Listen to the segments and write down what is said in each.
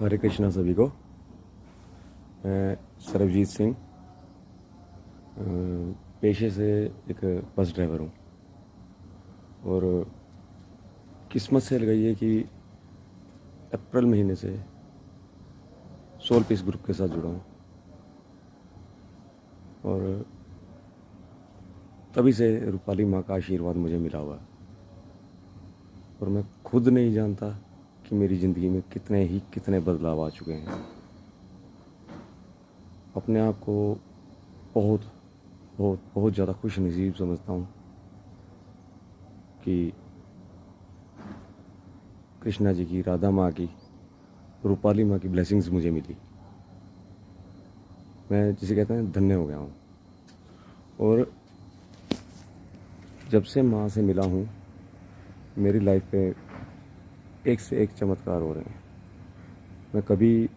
हरे कृष्णा सभी को। मैं सरबजीत सिंह पेशे से एक बस ड्राइवर हूँ और किस्मत से गई है कि अप्रैल महीने से सोल पीस ग्रुप के साथ जुड़ा हूँ और तभी से रूपाली माँ का आशीर्वाद मुझे मिला हुआ है। और मैं खुद नहीं जानता कि मेरी ज़िंदगी में कितने बदलाव आ चुके हैं। अपने आप को बहुत बहुत बहुत ज़्यादा खुश नसीब समझता हूँ कि कृष्णा जी की, राधा माँ की, रूपाली माँ की ब्लेसिंग्स मुझे मिली। मैं जिसे कहते हैं धन्य हो गया हूँ। और जब से माँ से मिला हूँ मेरी लाइफ पे एक से एक चमत्कार हो रहे हैं। मैं कभी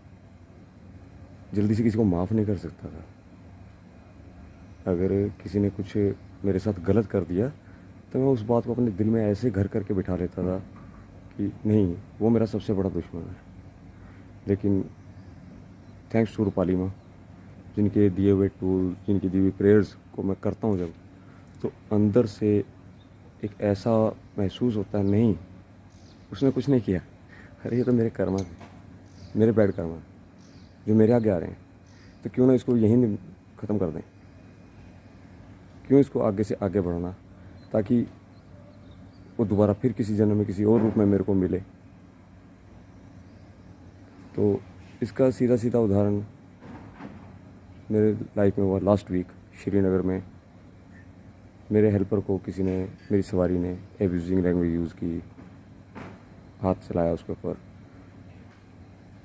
जल्दी से किसी को माफ़ नहीं कर सकता था। अगर किसी ने कुछ मेरे साथ गलत कर दिया तो मैं उस बात को अपने दिल में ऐसे घर करके बिठा लेता था कि नहीं, वो मेरा सबसे बड़ा दुश्मन है। लेकिन थैंक्स टू रूपाली माँ, जिनके दिए हुए टूल, जिनकी दी हुई प्रेयर्स को मैं करता हूँ जब, तो अंदर से एक ऐसा महसूस होता है, नहीं उसने कुछ नहीं किया, अरे ये तो मेरे कर्मा थे, मेरे बैड कर्मा जो मेरे आगे आ रहे हैं, तो क्यों ना इसको यहीं ख़त्म कर दें। क्यों इसको आगे से आगे बढ़ाना, ताकि वो दोबारा फिर किसी जन्म में किसी और रूप में मेरे को मिले। तो इसका सीधा सीधा उदाहरण मेरे लाइफ में हुआ लास्ट वीक श्रीनगर में। मेरे हेल्पर को किसी ने, मेरी सवारी ने एब्यूजिंग लैंग्वेज यूज़ की, हाथ चलाया उसके ऊपर।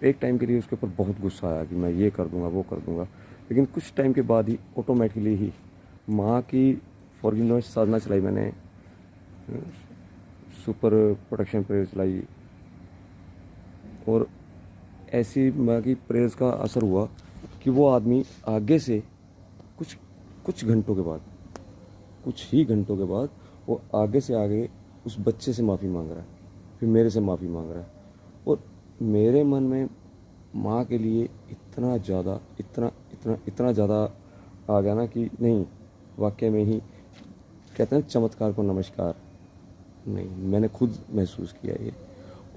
एक टाइम के लिए उसके ऊपर बहुत गुस्सा आया कि मैं ये कर दूंगा, वो कर दूंगा। लेकिन कुछ टाइम के बाद ही ऑटोमेटिकली ही माँ की फॉरगिवनेस साधना चलाई मैंने, सुपर प्रोटेक्शन प्रेयर चलाई, और ऐसी माँ की प्रेयर्स का असर हुआ कि वो आदमी आगे से कुछ कुछ घंटों के बाद, कुछ ही घंटों के बाद वो आगे से आगे उस बच्चे से माफ़ी मांग रहा है, फिर मेरे से माफ़ी मांग रहा है। और मेरे मन में माँ के लिए इतना ज़्यादा इतना इतना इतना ज़्यादा आ गया ना कि नहीं, वाकई में ही कहते हैं चमत्कार को नमस्कार। नहीं, मैंने खुद महसूस किया ये।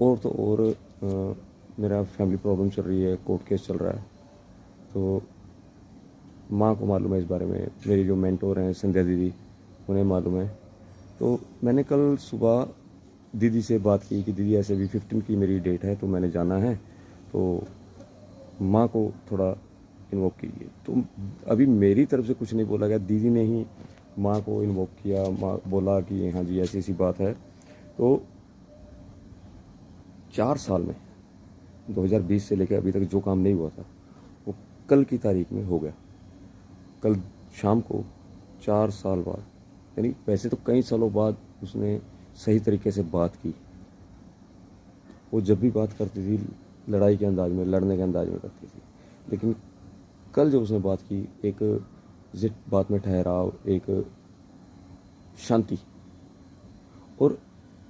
और तो और मेरा फैमिली प्रॉब्लम चल रही है, कोर्ट केस चल रहा है, तो माँ को मालूम है इस बारे में, मेरी जो मेंटोर हैं संध्या दीदी, उन्हें मालूम है। तो मैंने कल सुबह दीदी से बात की कि दीदी ऐसे भी 15 की मेरी डेट है, तो मैंने जाना है, तो माँ को थोड़ा इन्वोक कीजिए। तो अभी मेरी तरफ से कुछ नहीं बोला गया, दीदी ने ही माँ को इन्वोक किया। माँ बोला कि हाँ जी ऐसी ऐसी बात है। तो 4 साल में 2020 से लेकर अभी तक जो काम नहीं हुआ था वो कल की तारीख में हो गया। कल शाम को 4 साल बाद, यानी वैसे तो कई सालों बाद उसने सही तरीके से बात की। वो जब भी बात करती थी लड़ाई के अंदाज में, लड़ने के अंदाज में करती थी, लेकिन कल जब उसने बात की, एक जिट बात में ठहराव, एक शांति। और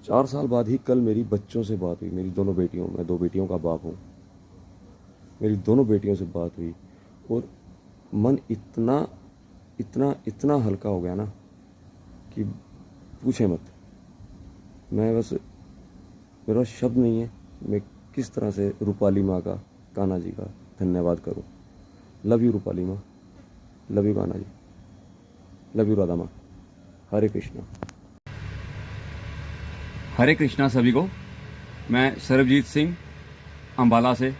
4 साल बाद ही कल मेरी बच्चों से बात हुई, मेरी दोनों बेटियों, मैं 2 बेटियों का बाप हूँ, मेरी दोनों बेटियों से बात हुई और मन इतना इतना इतना हल्का हो गया ना कि पूछे मत। मैं बस, मेरे पास शब्द नहीं है, मैं किस तरह से रूपाली माँ का, कान्हा जी का धन्यवाद करूँ। लव यू रूपाली माँ, love you Kanha ji, love you Radha माँ। हरे कृष्णा। हरे कृष्णा सभी को। मैं सरबजीत सिंह अम्बाला से,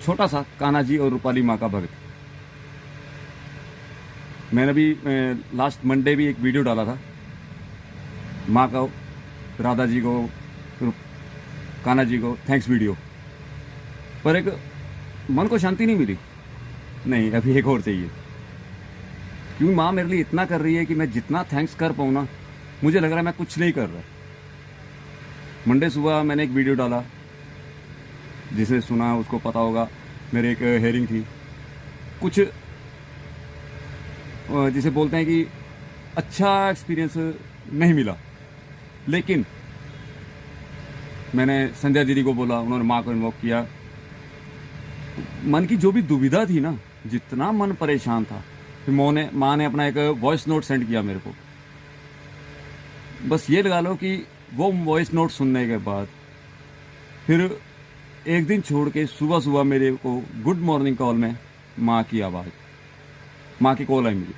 छोटा सा कान्हा जी और रूपाली माँ का भक्त। मैंने अभी लास्ट मंडे भी एक वीडियो डाला था, माँ को, राधा जी को, कान्हा जी को थैंक्स वीडियो, पर एक मन को शांति नहीं मिली। नहीं, अभी एक और चाहिए, क्योंकि माँ मेरे लिए इतना कर रही है कि मैं जितना थैंक्स कर पाऊँ ना, मुझे लग रहा है मैं कुछ नहीं कर रहा। मंडे सुबह मैंने एक वीडियो डाला, जिसे सुना उसको पता होगा, मेरे एक हेयरिंग थी, कुछ जिसे बोलते हैं कि अच्छा एक्सपीरियंस नहीं मिला। लेकिन मैंने संध्या दीदी को बोला, उन्होंने माँ को इन्वोक किया। मन की जो भी दुविधा थी ना, जितना मन परेशान था, फिर माँ ने अपना एक वॉइस नोट सेंड किया मेरे को। बस ये लगा लो कि वो वॉइस नोट सुनने के बाद फिर एक दिन छोड़ के सुबह सुबह मेरे को गुड मॉर्निंग कॉल में माँ की आवाज़, माँ की कॉल आई मुझे।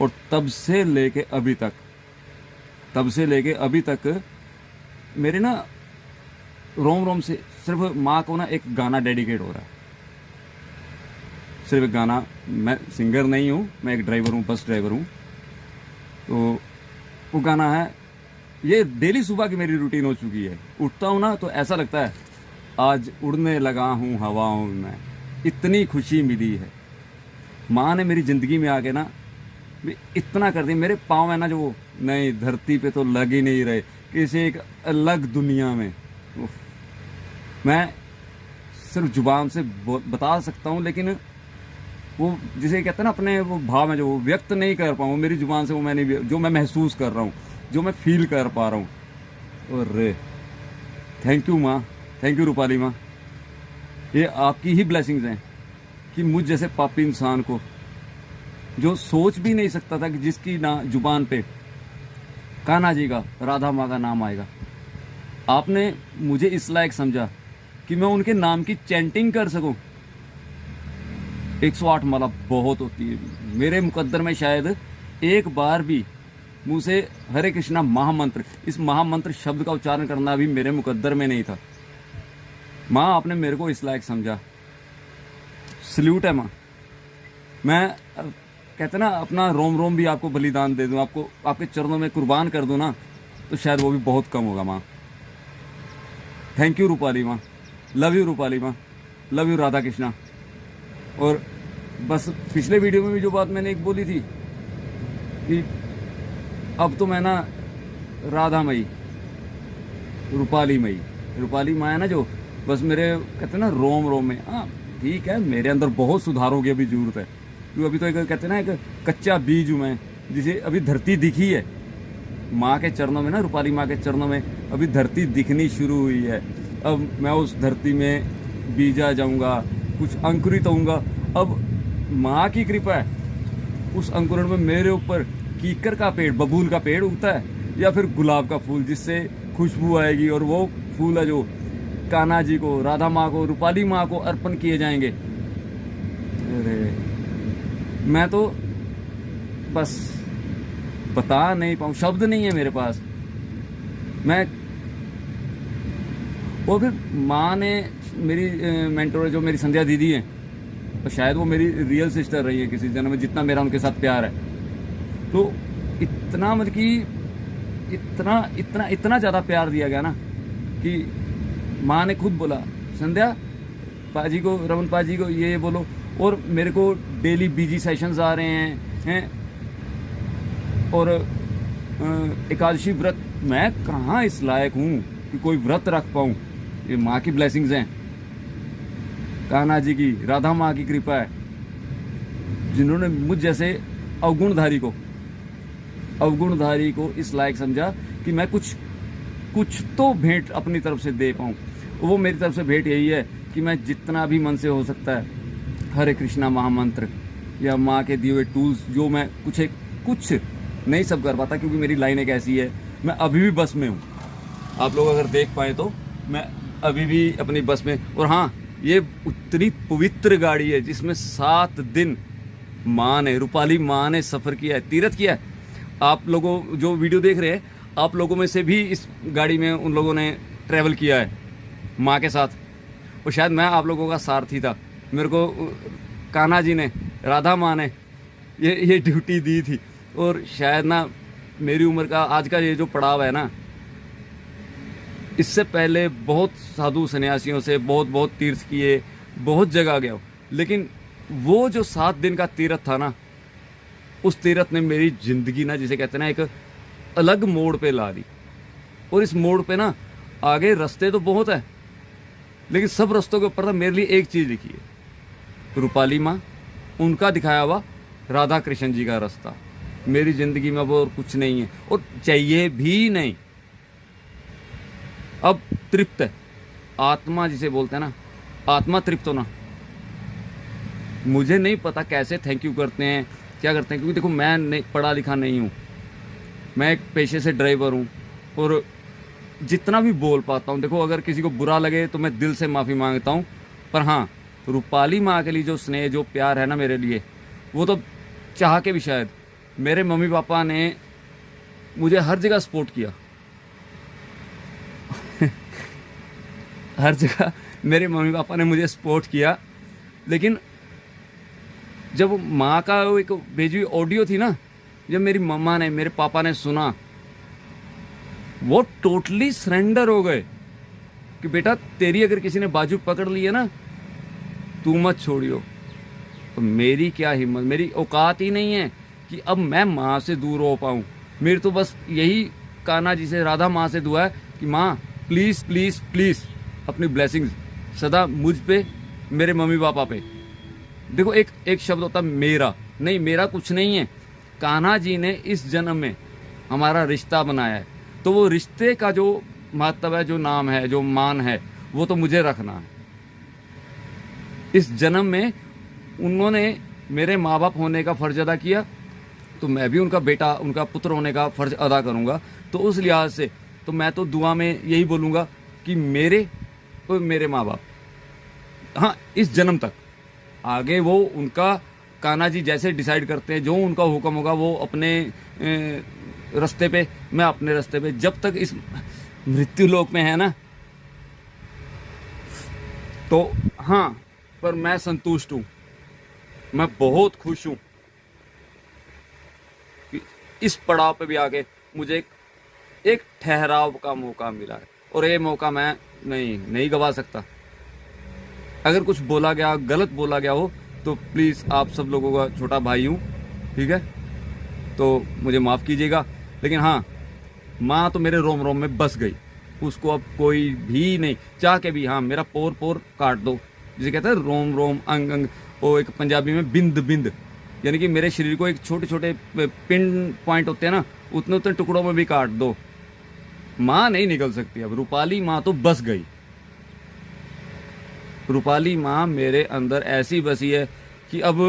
और तब से लेके अभी तक मेरे ना रोम रोम से सिर्फ माँ को ना एक गाना डेडिकेट हो रहा है। सिर्फ एक गाना। मैं सिंगर नहीं हूँ, मैं एक ड्राइवर हूँ, बस ड्राइवर हूँ। तो वो गाना है, ये डेली सुबह की मेरी रूटीन हो चुकी है। उठता हूँ ना तो ऐसा लगता है आज उड़ने लगा हूँ हवाओं में, इतनी खुशी मिली है। माँ ने मेरी ज़िंदगी में आके ना इतना कर दिया। मेरे पाँव है ना जो, नहीं धरती पे तो लग ही नहीं रहे, किसी एक अलग दुनिया में। मैं सिर्फ जुबान से बता सकता हूँ, लेकिन वो जिसे कहते हैं ना अपने वो भाव है जो वो व्यक्त नहीं कर पाऊँ मेरी जुबान से, वो मैं नहीं, जो मैं महसूस कर रहा हूँ, जो मैं फील कर पा रहा हूँ। और थैंक यू माँ, थैंक यू रूपाली माँ। ये आपकी ही ब्लेसिंग्स हैं कि मुझ जैसे पापी इंसान को, जो सोच भी नहीं सकता था कि जिसकी ना जुबान पे कान्हा जी का, राधा माँ का नाम आएगा, आपने मुझे इस लायक समझा कि मैं उनके नाम की चैंटिंग कर सकूं। 108 माला बहुत होती है। मेरे मुकद्दर में शायद एक बार भी मुँह से हरे कृष्णा महामंत्र, इस महामंत्र शब्द का उच्चारण करना भी मेरे मुकद्दर में नहीं था। माँ आपने मेरे को इस लायक समझा, सल्यूट है माँ। मैं कहते ना अपना रोम रोम भी आपको बलिदान दे दूं, आपको आपके चरणों में कुर्बान कर दूं ना, तो शायद वो भी बहुत कम होगा माँ। थैंक यू रूपाली माँ, लव यू रूपाली माँ, लव यू राधा कृष्णा। और बस पिछले वीडियो में भी जो बात मैंने एक बोली थी कि अब तो मैं ना राधा मई, रूपाली माँ है ना जो, बस मेरे कहते हैं ना रोम रोम में। हाँ ठीक है, मेरे अंदर बहुत सुधारों की अभी जरूरत है, क्योंकि अभी तो एक कहते हैं ना एक कच्चा बीज हूँ मैं, जिसे अभी धरती दिखी है। माँ के चरणों में ना, रूपाली माँ के चरणों में अभी धरती दिखनी शुरू हुई है। अब मैं उस धरती में बीजा जाऊँगा, कुछ अंकुरित होऊंगा। अब माँ की कृपा है, उस अंकुरण में मेरे ऊपर कीकर का पेड़, बबूल का पेड़ उगता है, या फिर गुलाब का फूल जिससे खुशबू आएगी, और वो फूल है जो कान्हा जी को, राधा माँ को, रूपाली माँ को अर्पण किए जाएंगे। अरे मैं तो बस बता नहीं पाऊँ, शब्द नहीं है मेरे पास। मैं और फिर माँ ने मेरी मेंटोर जो मेरी संध्या दीदी हैं, तो शायद वो मेरी रियल सिस्टर रही है किसी जन्म में, जितना मेरा उनके साथ प्यार है। तो इतना मतलब कि इतना ज़्यादा प्यार दिया गया ना कि माँ ने खुद बोला, संध्या पाजी को, रमन पाजी को ये बोलो। और मेरे को डेली बीजी सेशंस आ रहे हैं और एकादशी व्रत, मैं कहाँ इस लायक हूँ कि कोई व्रत रख पाऊँ। ये माँ की ब्लेसिंग्स हैं, कान्हा जी की, राधा माँ की कृपा है, जिन्होंने मुझ जैसे अवगुणधारी को इस लायक समझा कि मैं कुछ तो भेंट अपनी तरफ से दे पाऊँ। वो मेरी तरफ से भेंट यही है कि मैं जितना भी मन से हो सकता है हरे कृष्णा महामंत्र या माँ के दिए हुए टूल्स, जो मैं कुछ नहीं सब कर पाता, क्योंकि मेरी लाइन एक ऐसी है, मैं अभी भी बस में हूँ। आप लोग अगर देख पाए तो मैं अभी भी अपनी बस में। और हाँ, ये उतनी पवित्र गाड़ी है जिसमें 7 दिन माँ ने, रूपाली माँ ने सफ़र किया है, तीर्थ किया है। आप लोगों जो वीडियो देख रहे हैं, आप लोगों में से भी इस गाड़ी में उन लोगों ने ट्रैवल किया है माँ के साथ, और शायद मैं आप लोगों का सारथी था। मेरे को कान्हा जी ने, राधा माँ ने ये ड्यूटी दी थी। और शायद ना मेरी उम्र का आज का ये जो पड़ाव है ना, इससे पहले बहुत साधु सन्यासियों से बहुत तीर्थ किए, बहुत जगह गया, लेकिन वो जो 7 दिन का तीर्थ था ना, उस तीर्थ ने मेरी ज़िंदगी ना, जिसे कहते हैं ना, एक अलग मोड़ पे ला दी। और इस मोड़ पे ना आगे रास्ते तो बहुत है, लेकिन सब रास्तों के ऊपर ना मेरे लिए एक चीज़ लिखी है, रूपाली माँ, उनका दिखाया हुआ राधा कृष्ण जी का रास्ता। मेरी ज़िंदगी में अब और कुछ नहीं है, और चाहिए भी नहीं। अब तृप्त है, आत्मा जिसे बोलते हैं ना, आत्मा तृप्त होना। मुझे नहीं पता कैसे थैंक यू करते हैं, क्या करते हैं, क्योंकि देखो मैं नहीं पढ़ा लिखा नहीं हूँ, मैं एक पेशे से ड्राइवर हूँ, और जितना भी बोल पाता हूँ, देखो अगर किसी को बुरा लगे तो मैं दिल से माफ़ी मांगता हूँ। पर हाँ, रूपाली माँ के लिए जो स्नेह, जो प्यार है ना मेरे लिए, वो तो चाह के भी शायद मेरे मम्मी पापा ने मुझे हर जगह सपोर्ट किया। हर जगह मेरे मम्मी पापा ने मुझे सपोर्ट किया, लेकिन जब माँ का वो एक भेजी हुई ऑडियो थी ना, जब मेरी मम्मा ने, मेरे पापा ने सुना, वो टोटली सरेंडर हो गए कि बेटा तेरी अगर किसी ने बाजू पकड़ ली है ना, तू मत छोड़ियो। तो मेरी क्या हिम्मत, मेरी औकात ही नहीं है कि अब मैं माँ से दूर हो पाऊँ। मेरी तो बस यही कान्हा जी से, राधा माँ से दुआ है कि माँ प्लीज़ प्लीज़ प्लीज़ अपनी ब्लेसिंग्स सदा मुझ पे, मेरे मम्मी पापा पे। देखो एक शब्द होता है मेरा, नहीं मेरा कुछ नहीं है, कान्हा जी ने इस जन्म में हमारा रिश्ता बनाया है, तो वो रिश्ते का जो महत्व है, जो नाम है, जो मान है, वो तो मुझे रखना है। इस जन्म में उन्होंने मेरे माँ बाप होने का फ़र्ज अदा किया, तो मैं भी उनका बेटा, उनका पुत्र होने का फ़र्ज अदा करूँगा। तो उस लिहाज से तो मैं तो दुआ में यही बोलूँगा कि मेरे और मेरे माँ बाप, हाँ इस जन्म तक, आगे वो उनका कान्हा जी जैसे डिसाइड करते हैं, जो उनका हुक्म होगा, वो अपने रास्ते पे, मैं अपने रास्ते पे, जब तक इस मृत्यु लोक में है ना, तो हाँ, पर मैं संतुष्ट हूँ, मैं बहुत खुश हूँ कि इस पड़ाव पे भी आके मुझे एक ठहराव का मौका मिला है, और ये मौका मैं नहीं गवा सकता। अगर कुछ बोला गया, गलत बोला गया हो, तो प्लीज़ आप सब लोगों का छोटा भाई हूँ, ठीक है, तो मुझे माफ़ कीजिएगा। लेकिन हाँ, माँ तो मेरे रोम रोम में बस गई, उसको अब कोई भी नहीं चाह के भी, हाँ मेरा पोर पोर काट दो, जिसे कहते हैं रोम रोम, अंग अंग, वो एक पंजाबी में बिंद बिंद, यानी कि मेरे शरीर को एक छोटे छोटे पिन पॉइंट होते हैं ना, उतने उतने टुकड़ों में भी काट दो, माँ नहीं निकल सकती अब। रूपाली माँ तो बस गई, रूपाली माँ मेरे अंदर ऐसी बसी है कि अब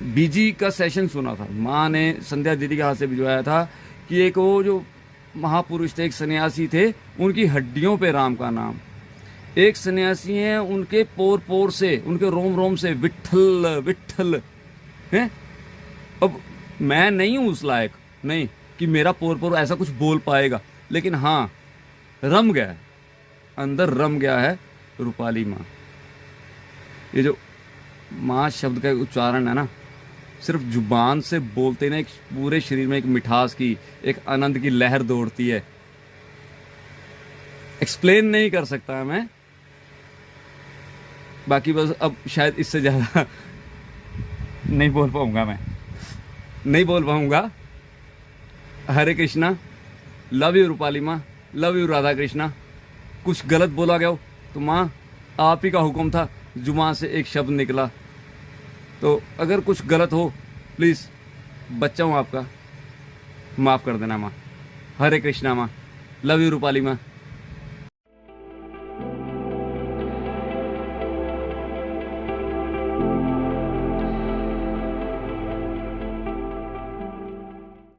बीजी का सेशन सुना था, माँ ने संध्या दीदी के हाथ से भिजवाया था कि एक वो जो महापुरुष थे, एक सन्यासी थे, उनकी हड्डियों पे राम का नाम, एक सन्यासी हैं, उनके पोर पोर से, उनके रोम रोम से विट्ठल विट्ठल हैं। अब मैं नहीं हूँ उस लायक, नहीं कि मेरा पोर पोर ऐसा कुछ बोल पाएगा, लेकिन हाँ रम गया है, अंदर रम गया है रूपाली माँ। ये जो माँ शब्द का उच्चारण है ना, सिर्फ जुबान से बोलते ना, एक पूरे शरीर में एक मिठास की, एक आनंद की लहर दौड़ती है। एक्सप्लेन नहीं कर सकता मैं, बाकी बस अब शायद इससे ज़्यादा नहीं बोल पाऊंगा, मैं नहीं बोल पाऊंगा। हरे कृष्णा, लव यू रूपाली माँ, लव यू राधा कृष्णा। कुछ गलत बोला गया हो तो माँ आप ही का हुक्म था, जुबान से एक शब्द निकला, तो अगर कुछ गलत हो प्लीज़, बच्चा हूँ आपका, माफ़ कर देना माँ। हरे कृष्णा माँ, लव यू रूपाली माँ।